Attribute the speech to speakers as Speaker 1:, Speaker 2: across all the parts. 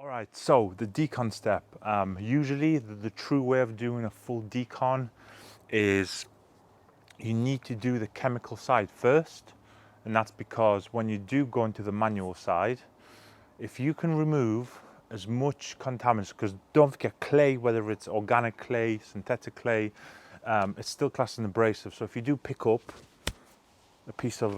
Speaker 1: All right, so the decon step. Usually the true way of doing a full decon is you need to do the chemical side first. And that's because when you do go into the manual side, if you can remove as much contaminants, because don't forget clay, whether it's organic clay, synthetic clay, it's still classed as abrasive. So if you do pick up a piece of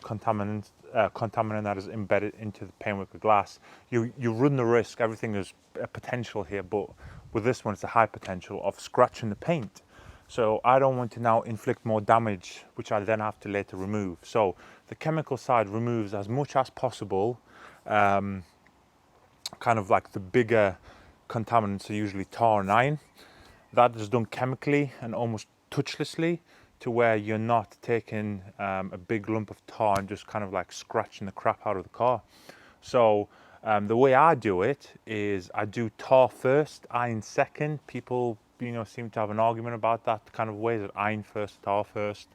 Speaker 1: contaminant that is embedded into the paintwork of glass, you run the risk. Everything is a potential here, but with this one, it's a high potential of scratching the paint. So I don't want to now inflict more damage, which I then have to later remove. So the chemical side removes as much as possible. Kind of like the bigger contaminants are usually tar and iron. That is done chemically and almost touchlessly, to where you're not taking a big lump of tar and just kind of like scratching the crap out of the car. So the way I do it is I do tar first, iron second. People, seem to have an argument about that kind of way, that iron first, tar first.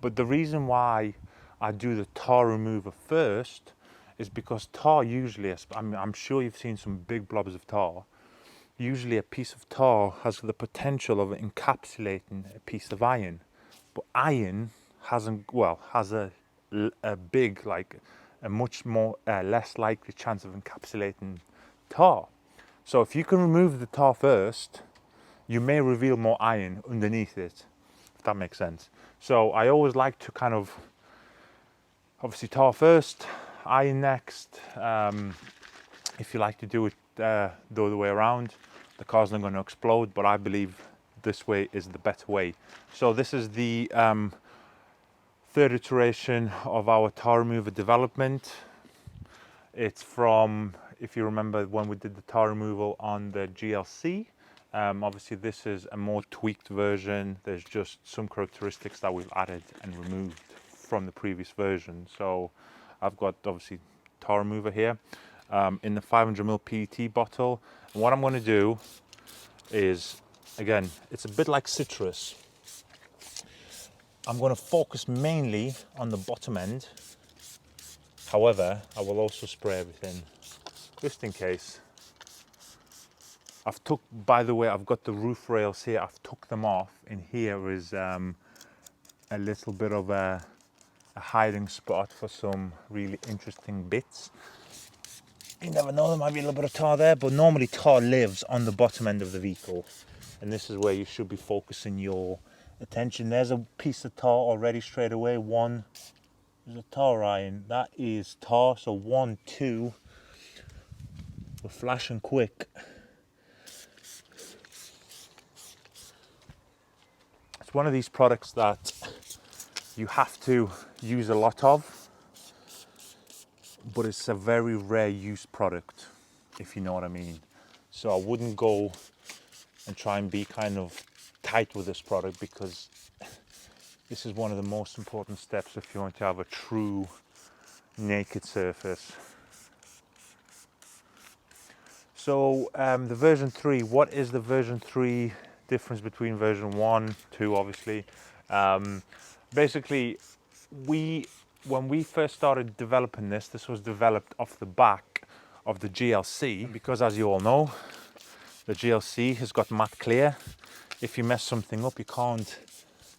Speaker 1: But the reason why I do the tar remover first is because tar usually, I'm sure you've seen some big blobs of tar. Usually a piece of tar has the potential of encapsulating a piece of iron. But iron has a big, like a much more less likely chance of encapsulating tar. So if you can remove the tar first, you may reveal more iron underneath it, if that makes sense. So I always like to kind of, obviously tar first, iron next. If you like to do it the other way around, the car's not going to explode, but I believe this way is the better way. So this is the third iteration of our tar remover development. It's from, if you remember when we did the tar removal on the GLC. Obviously this is a more tweaked version. There's just some characteristics that we've added and removed from the previous version. So I've got obviously tar remover here in the 500ml PET bottle. And what I'm going to do is, again, it's a bit like citrus. I'm going to focus mainly on the bottom end. However, I will also spray everything, just in case. By the way, I've got the roof rails here. I've took them off. And here is a little bit of a hiding spot for some really interesting bits. You never know, there might be a little bit of tar there, but normally tar lives on the bottom end of the vehicle. And this is where you should be focusing your attention. There's a piece of tar already straight away. There's a tar iron. That is tar. So 1, 2. We're flashing quick. It's one of these products that you have to use a lot of, but it's a very rare use product, if you know what I mean. So I wouldn't go and try and be kind of tight with this product, because this is one of the most important steps if you want to have a true naked surface. So the version 3, what is the version 3 difference between version 1, 2 obviously? Basically, when we first started developing this was developed off the back of the GLC, because as you all know, the GLC has got matte clear. If you mess something up, you can't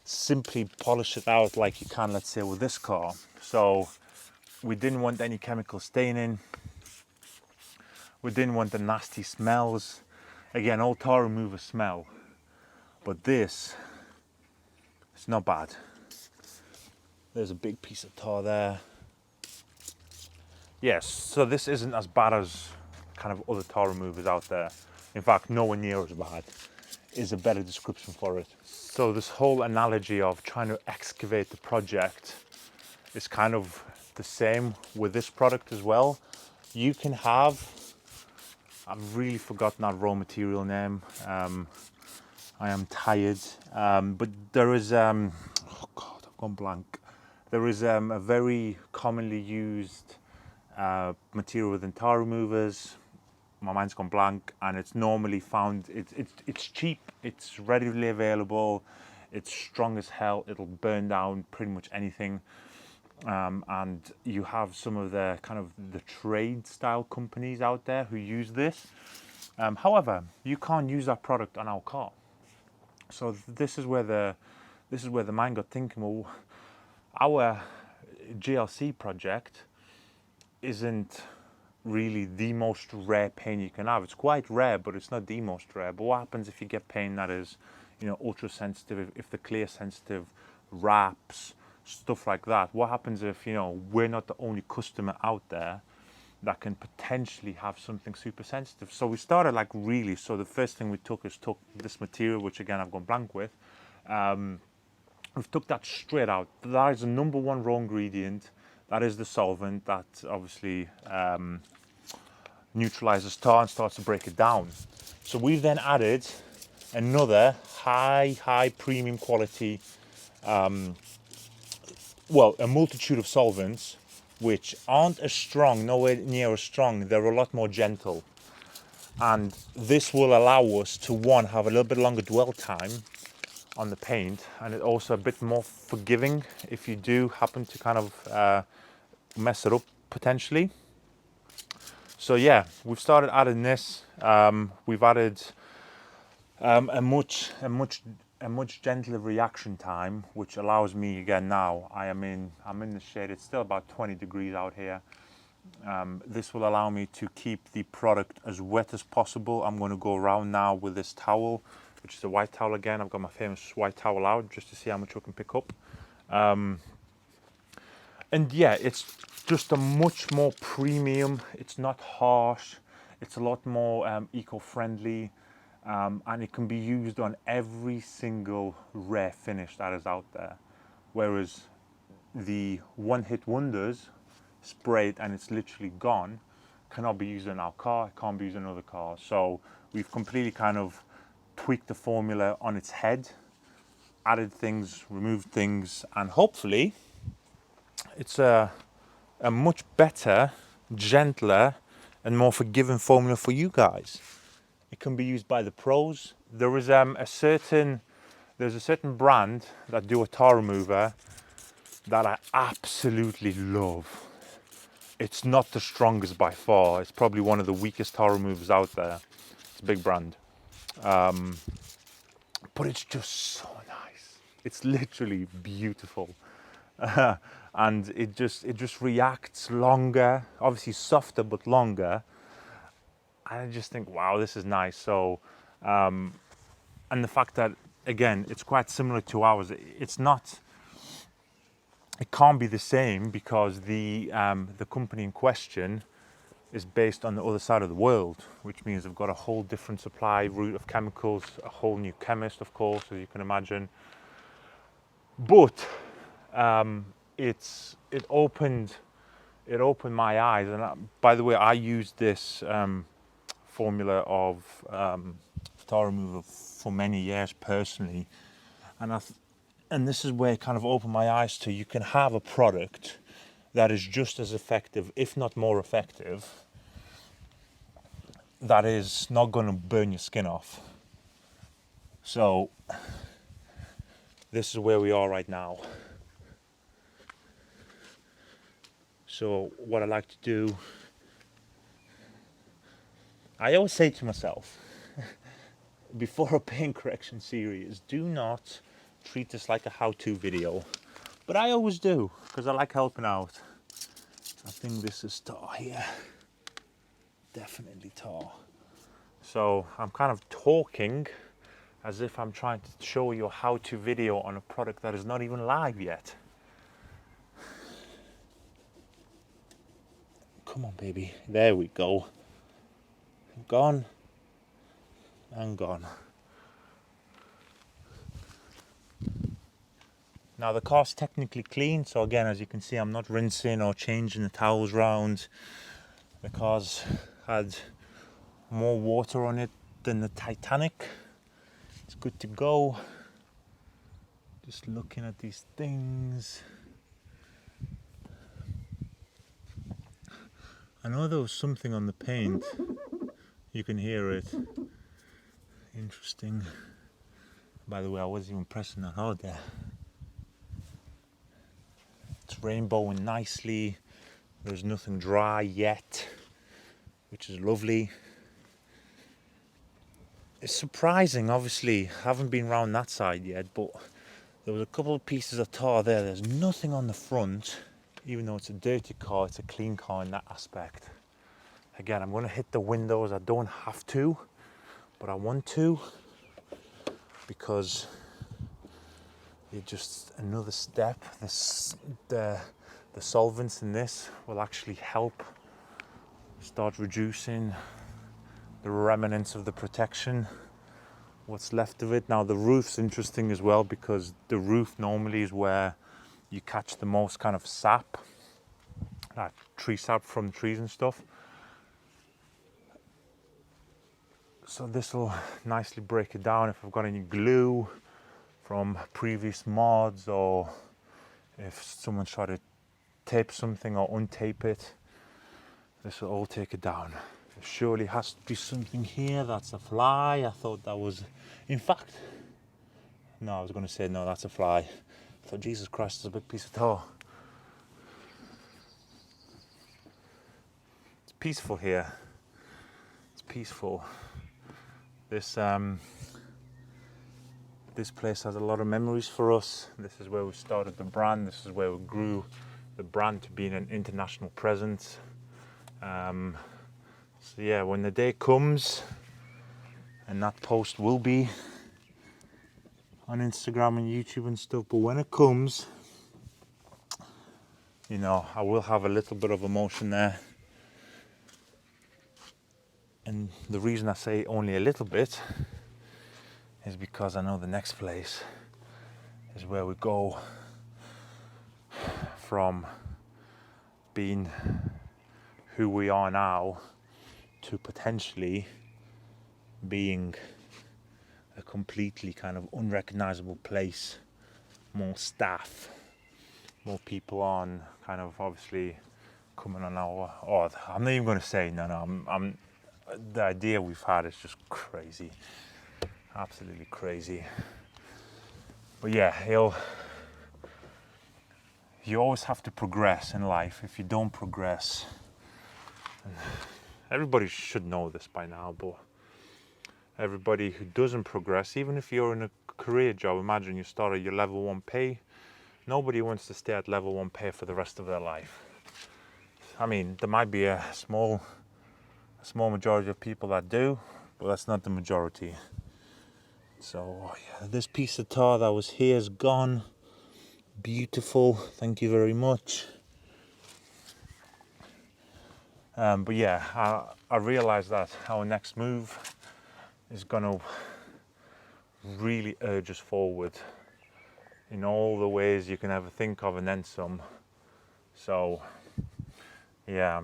Speaker 1: simply polish it out like you can, let's say, with this car. So we didn't want any chemical staining. We didn't want the nasty smells. Again, all tar removers smell, but this, it's not bad. There's a big piece of tar there. Yes, so this isn't as bad as kind of other tar removers out there. In fact, nowhere near as bad is a better description for it. So this whole analogy of trying to excavate the project is kind of the same with this product as well. You can have, I've really forgotten that raw material name. I am tired, but there is, oh God, I've gone blank. There is a very commonly used material within tar removers. My mind's gone blank, and it's normally found, it's cheap, it's readily available, it's strong as hell, it'll burn down pretty much anything. and you have some of the kind of the trade style companies out there who use this. However, you can't use that product on our car. So this is where the mind got thinking. Well, our GLC project isn't really the most rare paint you can have. It's quite rare, but it's not the most rare. But what happens if you get paint that is, ultra sensitive? If the clear sensitive wraps, stuff like that. What happens if we're not the only customer out there that can potentially have something super sensitive? So we started so the first thing we took this material, which again I've gone blank with. We've took that straight out. That is the number one raw ingredient. That is the solvent that obviously neutralizes tar and starts to break it down. So we've then added another high premium quality, a multitude of solvents which aren't as strong, nowhere near as strong. They're a lot more gentle. And this will allow us to, one, have a little bit longer dwell time on the paint, and it also a bit more forgiving if you do happen to kind of mess it up potentially. So yeah, we've started adding this. We've added a much gentler reaction time, which allows me, again, now I'm in the shade. It's still about 20 degrees out here. This will allow me to keep the product as wet as possible. I'm going to go around now with this towel, which is a white towel again. I've got my famous white towel out just to see how much I can pick up. And yeah, it's just a much more premium. It's not harsh. It's a lot more eco-friendly. And it can be used on every single rare finish that is out there. Whereas the one-hit wonders, sprayed and it's literally gone, cannot be used in our car, it can't be used in other cars. So we've completely kind of tweaked the formula on its head, added things, removed things, and hopefully it's a much better, gentler, and more forgiving formula for you guys. It can be used by the pros. There is there's a certain brand that do a tar remover that I absolutely love. It's not the strongest by far. It's probably one of the weakest tar removers out there. It's a big brand. But it's just so nice. It's literally beautiful. And it just reacts longer, obviously softer but longer. And I just think, wow, this is nice. So, and the fact that, again, it's quite similar to ours. It can't be the same because the company in question is based on the other side of the world, which means they've got a whole different supply route of chemicals, a whole new chemist, of course, as you can imagine. But it opened my eyes. And by the way, I used this formula of tar remover for many years personally, and this is where it kind of opened my eyes to, you can have a product that is just as effective, if not more effective, that is not going to burn your skin off. So this is where we are right now. So what I like to do, I always say to myself, before a paint correction series, do not treat this like a how-to video. But I always do, because I like helping out. I think this is tar here. Definitely tar. So I'm kind of talking as if I'm trying to show you a how-to video on a product that is not even live yet. Come on, baby. There we go. Gone and gone. Now the car's technically clean, so again, as you can see, I'm not rinsing or changing the towels round. The car's had more water on it than the Titanic. It's good to go. Just looking at these things. I know there was something on the paint. You can hear it. Interesting. By the way, I wasn't even pressing that hard there. It's rainbowing nicely. There's nothing dry yet, which is lovely. It's surprising, obviously. I haven't been around that side yet, but there was a couple of pieces of tar there. There's nothing on the front. Even though it's a dirty car, it's a clean car in that aspect. Again, I'm going to hit the windows. I don't have to, but I want to, because it's just another step. The solvents in this will actually help start reducing the remnants of the protection, what's left of it. Now the roof's interesting as well, because the roof normally is where you catch the most kind of sap, like tree sap from trees and stuff. So this will nicely break it down. If I've got any glue from previous mods, or if someone tried to tape something or untape it, this will all take it down. There surely has to be something here. That's a fly. I thought that was, in fact, no, I was going to say no, that's a fly. I thought, Jesus Christ, it's a big piece of tar. It's peaceful here. It's peaceful. This place has a lot of memories for us. This is where we started the brand. This is where we grew the brand to being an international presence. So yeah, when the day comes, and that post will be on Instagram and YouTube and stuff, but when it comes, you know, I will have a little bit of emotion there. And the reason I say only a little bit is because I know the next place is where we go from being who we are now to potentially being a completely kind of unrecognizable place. More staff, more people on, kind of obviously coming on our, or I'm not even going to say, I'm the idea we've had is just crazy, absolutely crazy. But yeah, you always have to progress in life. If you don't progress, and everybody should know this by now, but everybody who doesn't progress, even if you're in a career job, imagine you start at your level 1 pay. Nobody wants to stay at level 1 pay for the rest of their life. I mean, there might be a small majority of people that do, but that's not the majority. So yeah, this piece of tar that was here is gone. Beautiful, thank you very much. But yeah, I realized that our next move is gonna really urge us forward in all the ways you can ever think of, and then some. So yeah,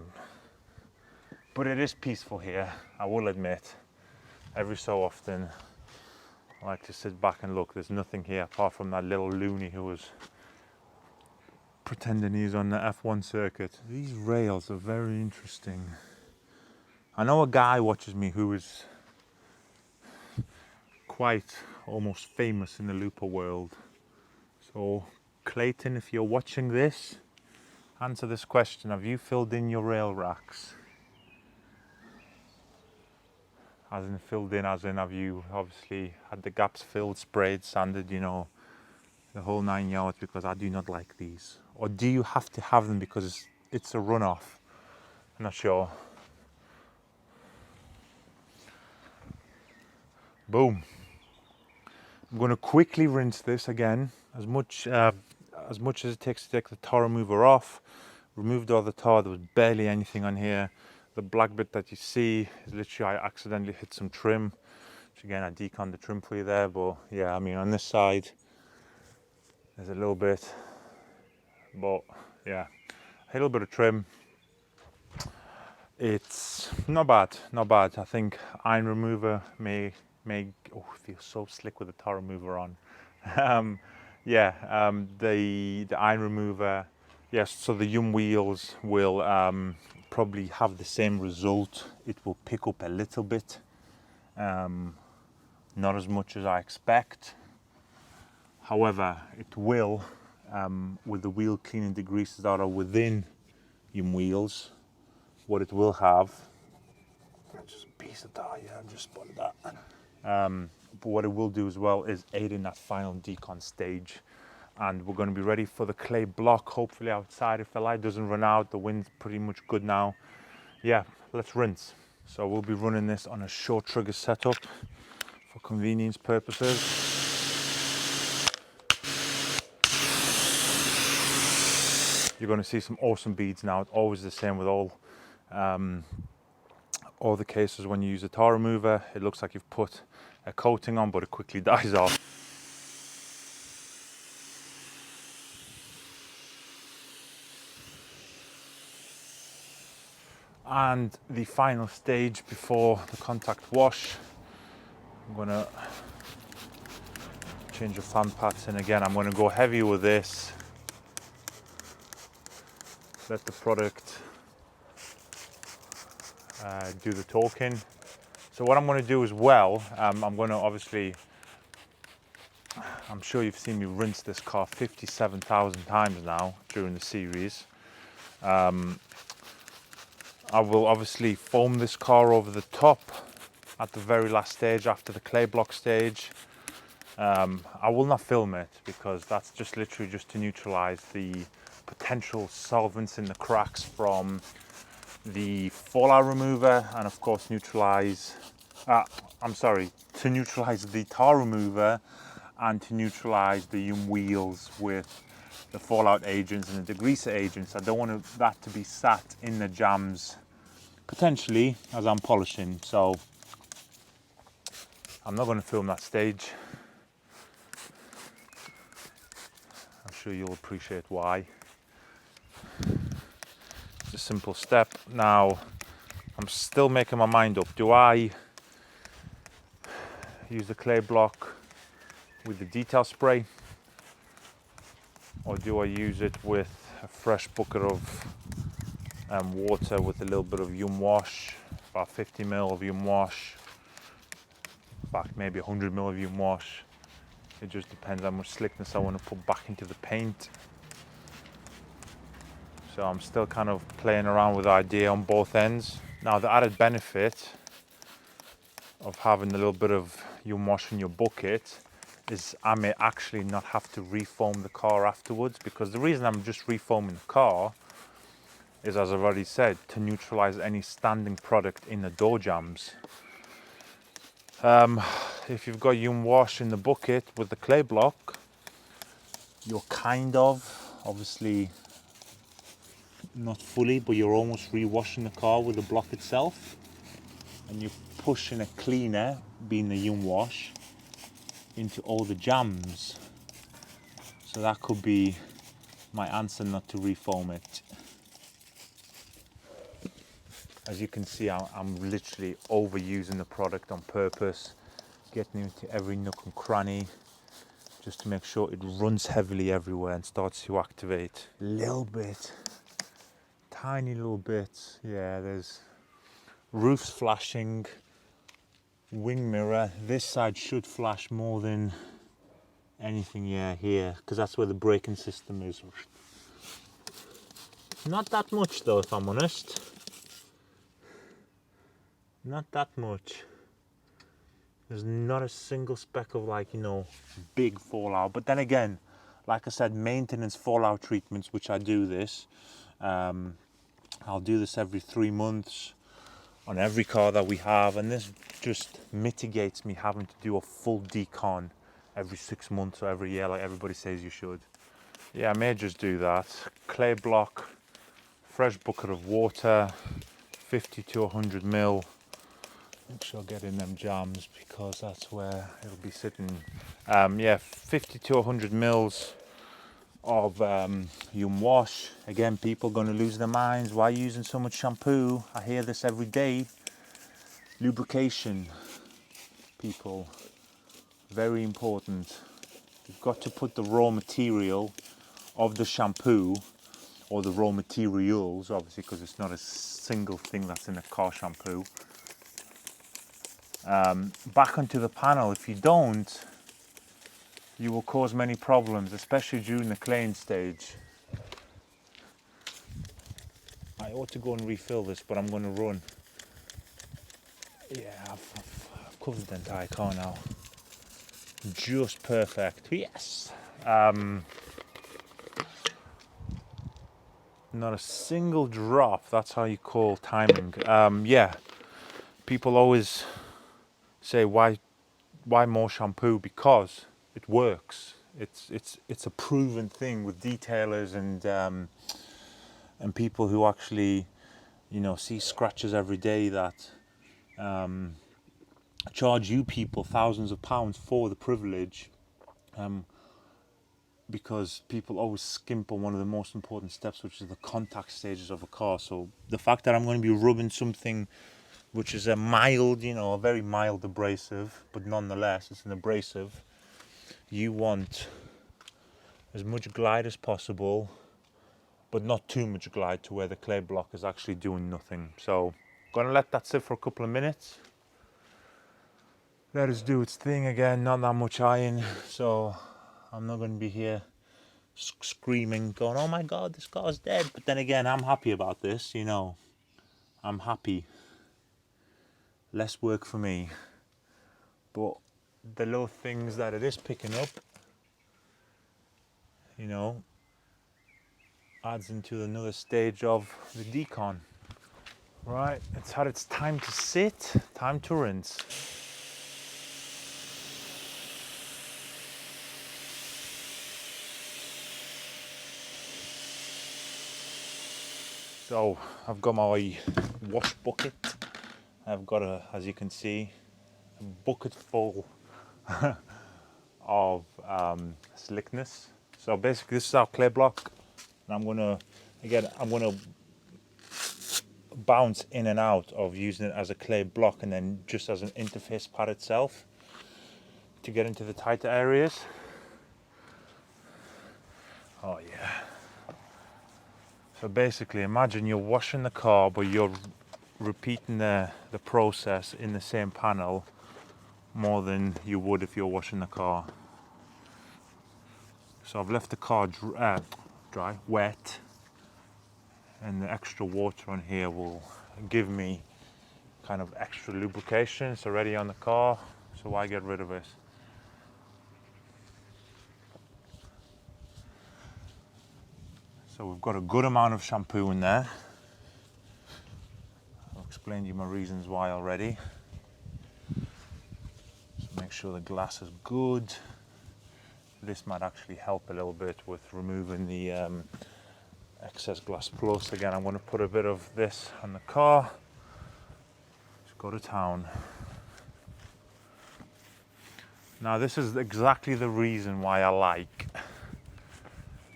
Speaker 1: but it is peaceful here, I will admit. Every so often I like to sit back and look. There's nothing here apart from that little loony who was pretending he's on the F1 circuit. These rails are very interesting. I know a guy watches me who is quite almost famous in the Lupo world. So Clayton, if you're watching this, answer this question. Have you filled in your rail racks? As in filled in, as in have you obviously had the gaps filled, sprayed, sanded, you know, the whole 9 yards, because I do not like these. Or do you have to have them because it's a runoff? I'm not sure. Boom. I'm going to quickly rinse this again, as much as it takes to take the tar remover off. Removed all the tar. There was barely anything on here. The black bit that you see is literally I accidentally hit some trim. Which again, I deconned the trim for you there. But yeah, I mean on this side there's a little bit, but yeah, a little bit of trim. It's not bad, not bad. I think iron remover may oh, it feels so slick with the tar remover on. The iron remover, yes, so the Yum wheels will probably have the same result. It will pick up a little bit, not as much as I expect. However, it will with the wheel cleaning degreasers that are within wheels. What it will have, just a piece of tire, yeah, I've just spotted that. But what it will do as well is aid in that final decon stage. And we're going to be ready for the clay block, hopefully outside if the light doesn't run out. The wind's pretty much good now. Yeah, let's rinse. So we'll be running this on a short trigger setup for convenience purposes. You're going to see some awesome beads now. It's always the same with all the cases when you use a tar remover. It looks like you've put a coating on, but it quickly dies off. And the final stage before the contact wash, I'm going to change the fan pads in again. I'm going to go heavy with this. Let the product do the talking. So what I'm going to do as well, I'm going to obviously, I'm sure you've seen me rinse this car 57,000 times now during the series. I will obviously foam this car over the top at the very last stage after the clay block stage. I will not film it because that's just literally just to neutralize the potential solvents in the cracks from the fallout remover, and of course to neutralize the tar remover and to neutralize the wheels with the fallout agents and the degreaser agents. I don't want that to be sat in the jams potentially as I'm polishing, so I'm not going to film that stage. I'm sure you'll appreciate why. It's a simple step. Now I'm still making my mind up. Do I use the clay block with the detail spray, or do I use it with a fresh bucket of water with a little bit of wash, about 50 ml of wash, back maybe 100 ml of wash. It just depends how much slickness I want to put back into the paint. So I'm still kind of playing around with the idea on both ends. Now the added benefit of having a little bit of wash in your bucket is I may actually not have to refoam the car afterwards, because the reason I'm just refoaming the car is, as I've already said, to neutralize any standing product in the door jambs. If you've got wash in the bucket with the clay block, you're kind of, obviously not fully, but you're almost re-washing the car with the block itself, and you're pushing a cleaner, being the wash, into all the jams. So that could be my answer not to refoam it. As you can see, I'm literally overusing the product on purpose, getting into every nook and cranny, just to make sure it runs heavily everywhere and starts to activate. A little bit, tiny little bits. Yeah, there's roofs flashing, wing mirror. This side should flash more than anything, yeah, here, because that's where the braking system is. Not that much though, if I'm honest. Not that much. There's not a single speck of, like, big fallout. But then again, like I said, maintenance fallout treatments, which I do this, I'll do this every 3 months on every car that we have, and this just mitigates me having to do a full decon every 6 months or every year like everybody says you should. Yeah, I may just do that. Clay block, fresh bucket of water, 50 to 100 ml. Make sure I get in them jams because that's where it'll be sitting. Yeah, 50 to 100 mils of wash. Again, people going to lose their minds. Why are you using so much shampoo? I hear this every day. Lubrication, people, very important. You've got to put the raw material of the shampoo, or the raw materials, obviously, because it's not a single thing that's in a car shampoo, back onto the panel. If you don't, you will cause many problems, especially during the claying stage. I ought to go and refill this, but I'm going to run. Yeah, I've covered the entire car now. Just perfect. Yes. Not a single drop. That's how you call timing. Yeah. People always say why more shampoo? Because it works. It's a proven thing with detailers and people who actually, you know, see scratches every day that charge you people thousands of pounds for the privilege, because people always skimp on one of the most important steps, which is the contact stages of a car. So the fact that I'm going to be rubbing something which is a mild, you know, a very mild abrasive, but nonetheless it's an abrasive, you want as much glide as possible, but not too much glide to where the clay block is actually doing nothing. So I'm going to let that sit for a couple of minutes. Let it do its thing again, not that much iron, so I'm not going to be here screaming, going, oh my God, this car's dead. But then again, I'm happy about this, you know. I'm happy. Less work for me. But the little things that it is picking up, you know, adds into another stage of the decon. Right, it's had its time to sit, time to rinse. So I've got my wash bucket. I've got as you can see, a bucket full of slickness. So basically this is our clay block. And I'm gonna bounce in and out of using it as a clay block and then just as an interface pad itself to get into the tighter areas. Oh yeah. So basically imagine you're washing the car, but you're repeating the process in the same panel more than you would if you're washing the car. So I've left the car dry, wet, and the extra water on here will give me kind of extra lubrication. It's already on the car, so why get rid of it? So we've got a good amount of shampoo in there. I'll explain to you my reasons why already. So make sure the glass is good. This might actually help a little bit with removing the excess glass plus. Again, I'm going to put a bit of this on the car. Just go to town. Now this is exactly the reason why I like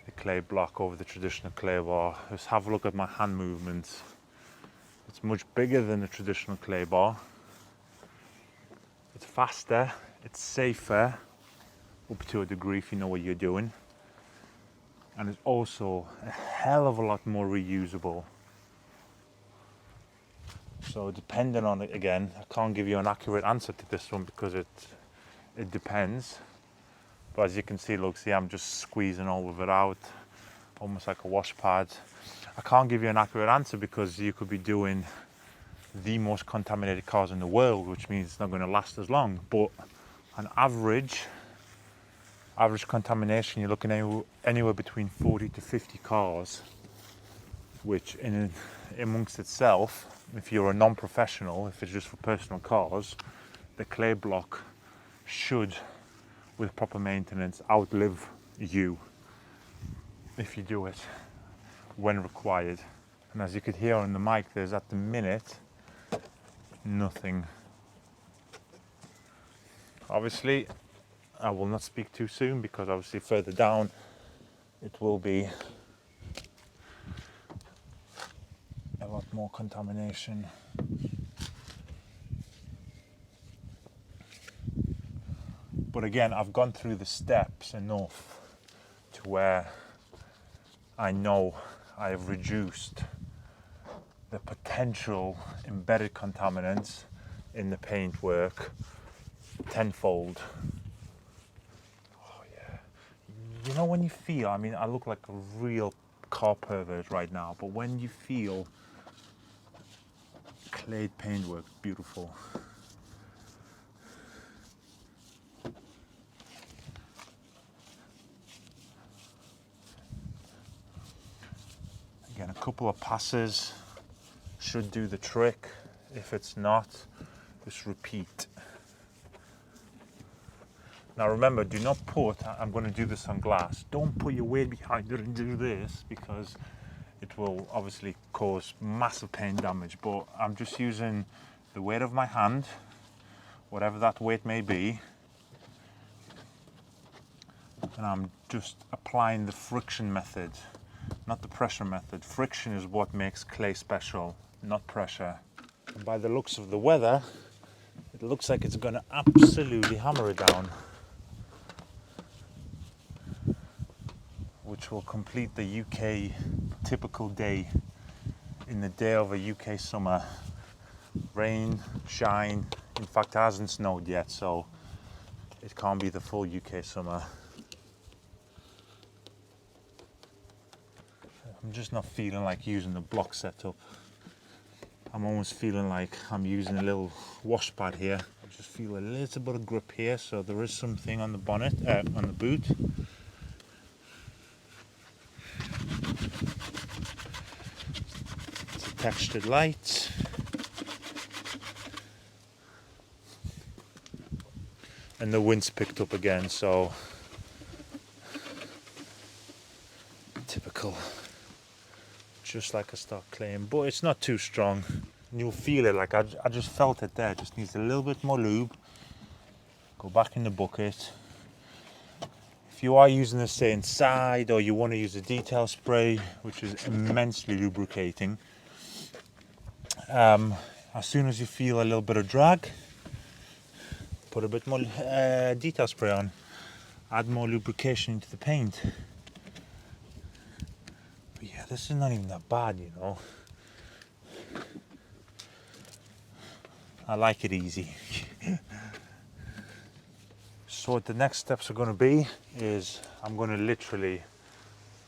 Speaker 1: the clay block over the traditional clay bar. Just have a look at my hand movements. It's much bigger than the traditional clay bar. It's faster, it's safer, up to a degree if you know what you're doing. And it's also a hell of a lot more reusable. So depending on it, again, I can't give you an accurate answer to this one because it depends. But as you can see, look, see, I'm just squeezing all of it out, almost like a wash pad. I can't give you an accurate answer because you could be doing the most contaminated cars in the world, which means it's not going to last as long. But on average contamination, you're looking anywhere between 40 to 50 cars, which amongst itself, if you're a non-professional, if it's just for personal cars, the clay block should, with proper maintenance, outlive you if you do it when required. And as you could hear on the mic, there's at the minute nothing. Obviously, I will not speak too soon because obviously further down it will be a lot more contamination. But again, I've gone through the steps enough to where I know I have reduced the potential embedded contaminants in the paintwork tenfold. Oh you know when you feel, I mean, I look like a real car pervert right now, but when you feel clayed paintwork, beautiful. Again, a couple of passes should do the trick. If it's not, just repeat. Now remember, do not put, I'm going to do this on glass, don't put your weight behind it and do this, because it will obviously cause massive paint damage. But I'm just using the weight of my hand, whatever that weight may be, and I'm just applying the friction method, not the pressure method. Friction is what makes clay special, not pressure. And by the looks of the weather, it looks like it's going to absolutely hammer it down, which will complete the UK typical day in the day of a UK summer. Rain, shine. In fact, it hasn't snowed yet, so it can't be the full UK summer. I'm just not feeling like using the block setup. I'm almost feeling like I'm using a little wash pad here. I just feel a little bit of grip here, so there is something on the bonnet, on the boot. It's a textured light. And the wind's picked up again, so typical. Just like a stock claying, but it's not too strong. And you'll feel it, like I just felt it there. Just needs a little bit more lube. Go back in the bucket. If you are using this, say, inside, or you want to use a detail spray, which is immensely lubricating, as soon as you feel a little bit of drag, put a bit more detail spray on. Add more lubrication into the paint. But yeah, this is not even that bad, you know. I like it easy. So what the next steps are going to be is I'm going to literally,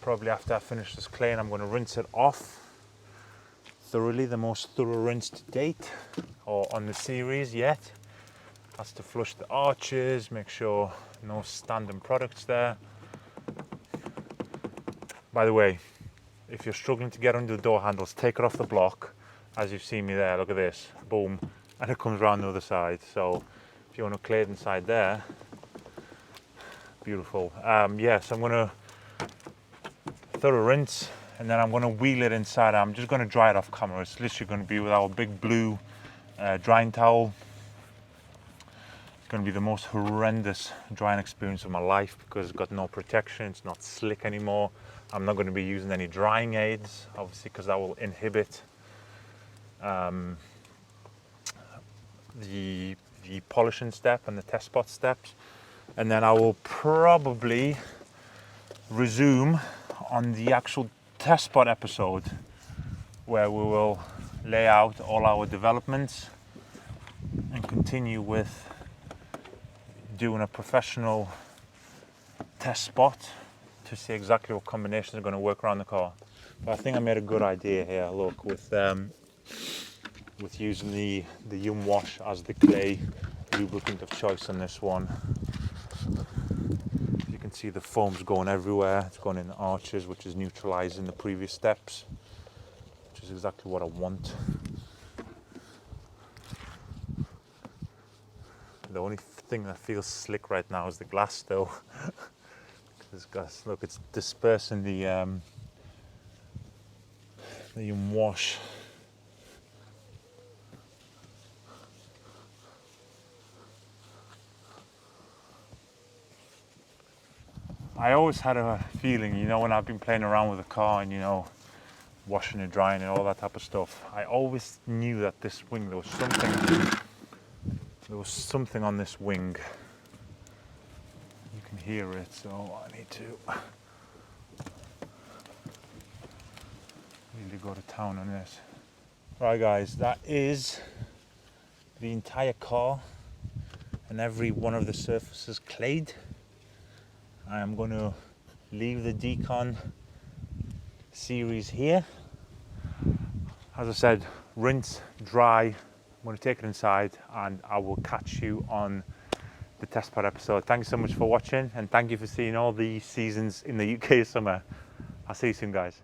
Speaker 1: probably after I finish this clay, and I'm going to rinse it off thoroughly, the most thorough rinse to date, or on the series yet. That's to flush the arches, make sure no standing products there. By the way, if you're struggling to get under the door handles, take it off the block, as you've seen me there. Look at this, boom, and it comes around the other side. So if you want to clay it inside there, beautiful. Yes, I'm going to thorough rinse, and then I'm going to wheel it inside. I'm just going to dry it off camera. It's literally going to be with our big blue drying towel. It's going to be the most horrendous drying experience of my life because it's got no protection. It's not slick anymore. I'm not going to be using any drying aids, obviously, because that will inhibit the polishing step and the test spot steps. And then I will probably resume on the actual test spot episode, where we will lay out all our developments and continue with doing a professional test spot to see exactly what combinations are going to work around the car. But I think I made a good idea here. Look, with using the YumWash as the clay lubricant of choice on this one. You can see the foam's going everywhere. It's going in the arches, which is neutralizing the previous steps, which is exactly what I want. The only thing that feels slick right now is the glass, though. Look, it's dispersing the YumWash. I always had a feeling, you know, when I've been playing around with a car and, you know, washing and drying and all that type of stuff, I always knew that this wing, there was something on this wing. You can hear it, so I need to really go to town on this. Right guys, that is the entire car and every one of the surfaces clayed. I am going to leave the decon series here. As I said, rinse, dry. I'm going to take it inside and I will catch you on the test pad episode. Thanks so much for watching, and thank you for seeing all the seasons in the UK summer. I'll see you soon, guys.